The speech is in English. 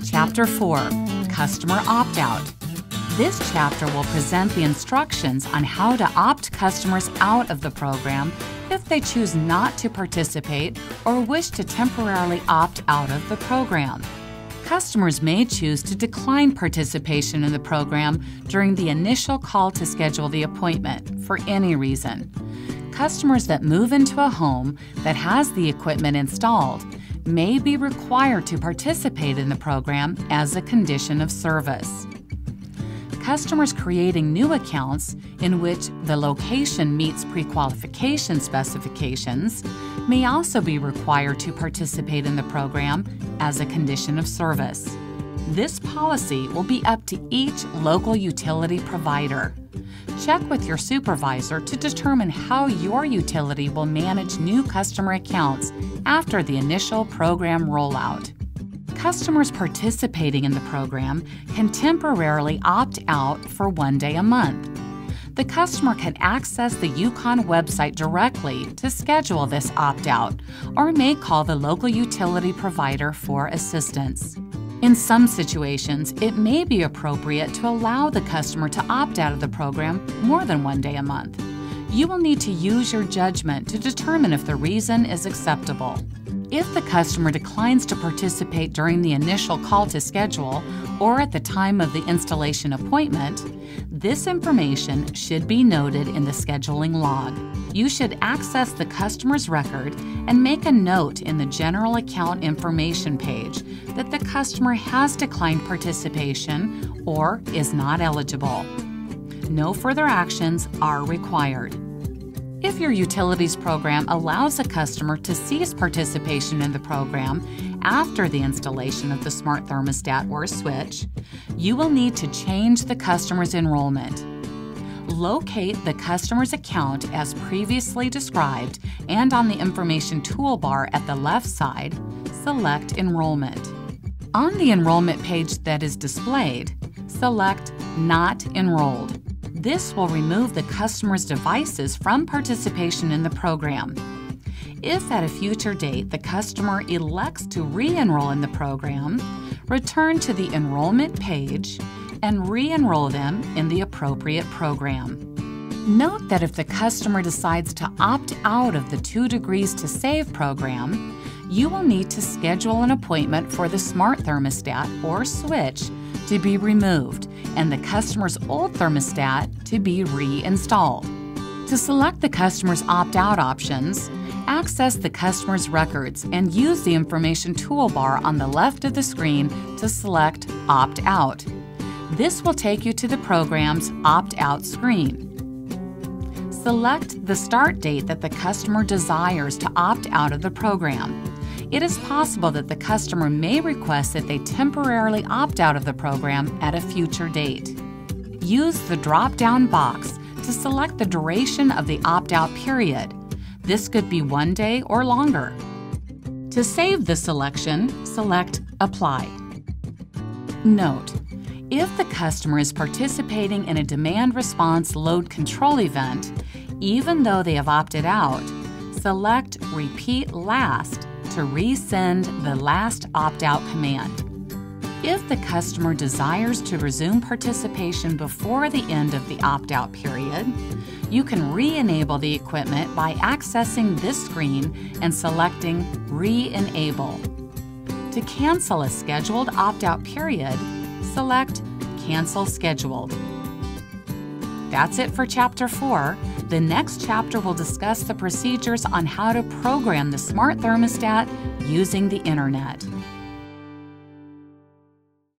Chapter 4, Customer Opt-out. This chapter will present the instructions on how to opt customers out of the program if they choose not to participate or wish to temporarily opt out of the program. Customers may choose to decline participation in the program during the initial call to schedule the appointment for any reason. Customers that move into a home that has the equipment installed may be required to participate in the program as a condition of service. Customers creating new accounts in which the location meets pre-qualification specifications may also be required to participate in the program as a condition of service. This policy will be up to each local utility provider. Check with your supervisor to determine how your utility will manage new customer accounts after the initial program rollout. Customers participating in the program can temporarily opt out for 1 day a month. The customer can access the Yukon website directly to schedule this opt-out or may call the local utility provider for assistance. In some situations, it may be appropriate to allow the customer to opt out of the program more than 1 day a month. You will need to use your judgment to determine if the reason is acceptable. If the customer declines to participate during the initial call to schedule or at the time of the installation appointment, this information should be noted in the scheduling log. You should access the customer's record and make a note in the General Account Information page that the customer has declined participation or is not eligible. No further actions are required. If your utilities program allows a customer to cease participation in the program after the installation of the smart thermostat or switch, you will need to change the customer's enrollment. Locate the customer's account as previously described, and on the information toolbar at the left side, select Enrollment. On the enrollment page that is displayed, select Not Enrolled. This will remove the customer's devices from participation in the program. If at a future date the customer elects to re-enroll in the program, return to the enrollment page and re-enroll them in the appropriate program. Note that if the customer decides to opt out of the 2 Degrees to Save program, you will need to schedule an appointment for the smart thermostat or switch to be removed and the customer's old thermostat to be reinstalled. To select the customer's opt-out options, access the customer's records and use the information toolbar on the left of the screen to select Opt-out. This will take you to the program's Opt-out screen. Select the start date that the customer desires to opt out of the program. It is possible that the customer may request that they temporarily opt out of the program at a future date. Use the drop-down box to select the duration of the opt-out period. This could be 1 day or longer. To save the selection, select Apply. Note: if the customer is participating in a demand response load control event, even though they have opted out, select Repeat Last to resend the last opt-out command. If the customer desires to resume participation before the end of the opt-out period, you can re-enable the equipment by accessing this screen and selecting Re-enable. To cancel a scheduled opt-out period, select Cancel Scheduled. That's it for Chapter 4. The next chapter will discuss the procedures on how to program the smart thermostat using the Internet.